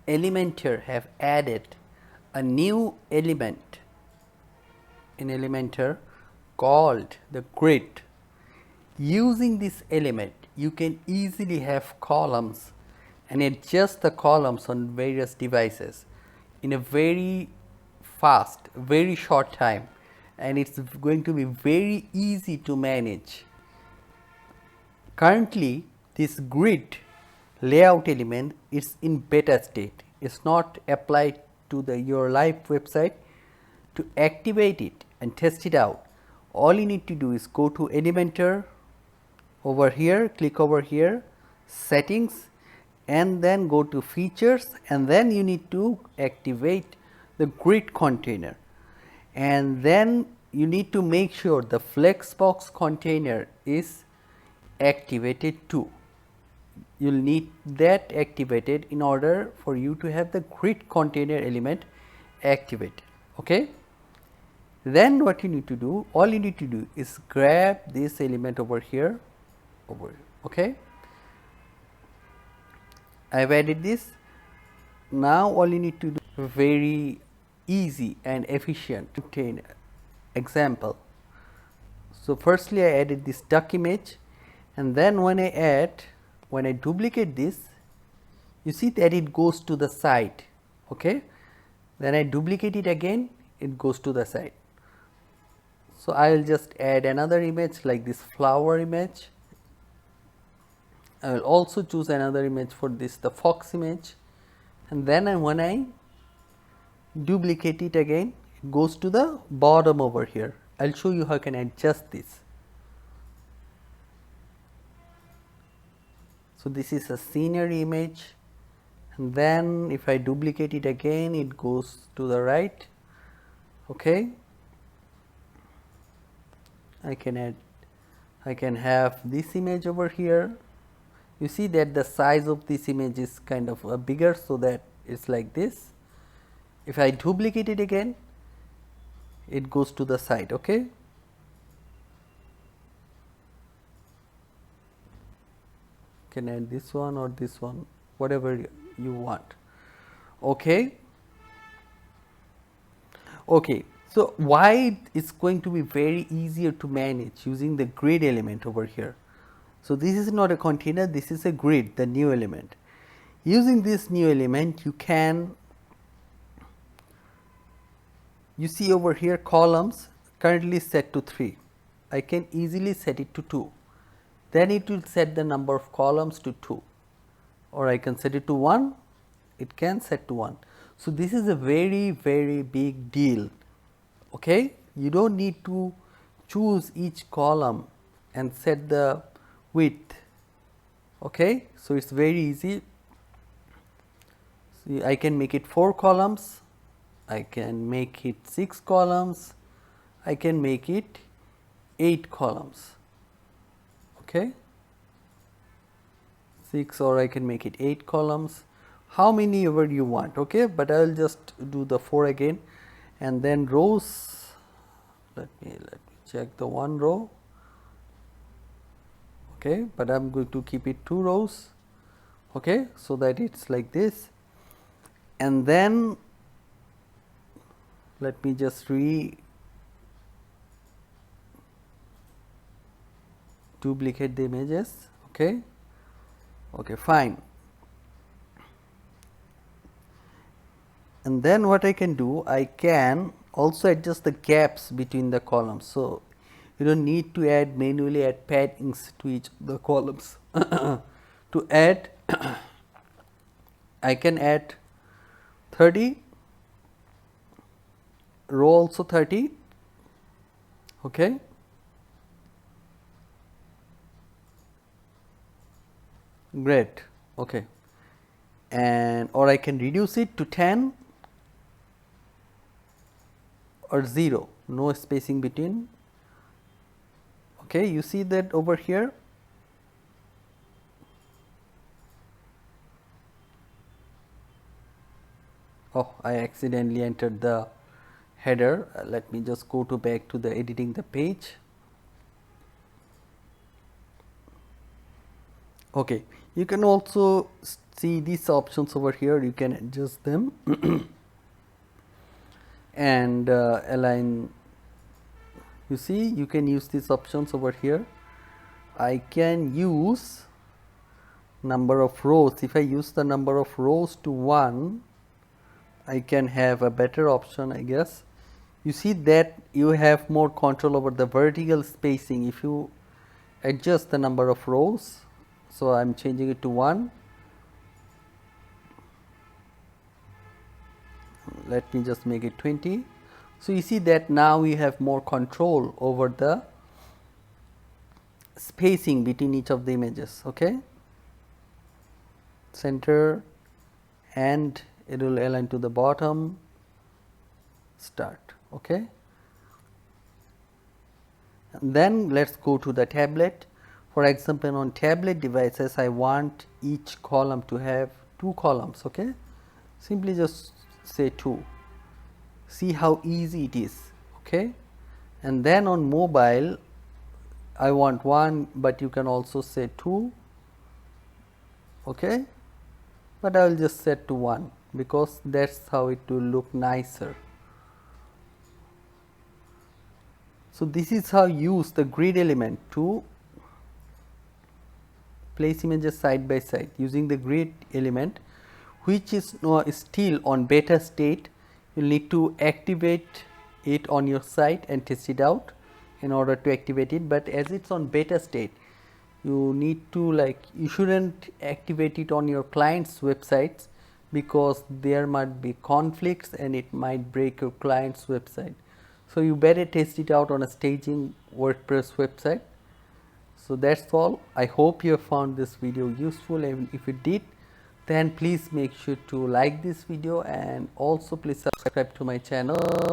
Elementor have added a new element in Elementor called the grid. Using this element, you can easily have columns and adjust the columns on various devices in a very fast, very short time, and it's going to be very easy to manage. Currently, this grid layout element is in beta state. It's not applied to your live website. To activate it and test it out, all you need to do is go to Elementor over here, click over here, settings, and then go to features, and then you need to activate the grid container, and then you need to make sure the flexbox container is activated too. You will need that activated in order for you to have the grid container element activated. Okay. Then what you need to do, all you need to do is grab this element over here, okay. I have added this. Now all you need to do, very easy and efficient container example. So firstly I added this duck image, and then when I duplicate this, you see that it goes to the side, okay. Then I duplicate it again, it goes to the side. So I will just add another image like this flower image. I will also choose another image for this, the fox image, and then when I duplicate it again, it goes to the bottom over here. I will show you how I can adjust this. So this is a scenery image, and then if I duplicate it again, it goes to the right, okay. I can have this image over here. You see that the size of this image is kind of bigger, so that it's like this. If I duplicate it again, it goes to the side, okay. Can add this one or this one, whatever you want, okay. Okay. So why it's going to be very easier to manage using the grid element over here. So this is not a container, this is a grid, the new element. Using this new element, you see over here columns currently set to 3. I can easily set it to 2. Then it will set the number of columns to 2, or I can set it to 1. It can set to 1. So this is a very big deal. Okay, you don't need to choose each column and set the width. Okay, so it's very easy. See, I can make it 4 columns, I can make it 6 columns, I can make it 8 columns. Okay, 6, or I can make it 8 columns, how many ever you want. Okay, but I will just do the 4 again. And then rows, let me check the 1 row, okay, but I am going to keep it 2 rows, okay, so that it is like this. And then let me just duplicate the images, okay, fine. And then what I can do, I can also adjust the gaps between the columns. So you don't need to manually add paddings to each of the columns. To add, I can add 30, row also 30, okay. Great, okay. And or I can reduce it to 10 or 0, no spacing between. Okay, you see that over here. Oh, I accidentally entered the header. Let me just go back to the editing the page. Okay, you can also see these options over here, you can adjust them and align. You see, you can use these options over here. I can use number of rows. If I use the number of rows to 1, I can have a better option, I guess. You see that you have more control over the vertical spacing if you adjust the number of rows. So I am changing it to 1. Let me just make it 20. So you see that now we have more control over the spacing between each of the images. Okay, center, and it will align to the bottom, start. Okay, and then let's go to the tablet. For example, on tablet devices, I want each column to have 2 columns. Okay, simply just say 2. See how easy it is. Okay, and then on mobile, I want 1, but you can also say 2. Okay, but I will just set to 1 because that's how it will look nicer. So this is how you use the grid element to place images side by side. Using the grid element, which is still on beta state, you need to activate it on your site and test it out in order to activate it. But as it's on beta state, you need to you shouldn't activate it on your client's websites because there might be conflicts and it might break your client's website. So you better test it out on a staging WordPress website. So that's all. I hope you have found this video useful, and if you did, then please make sure to like this video and also please subscribe to my channel.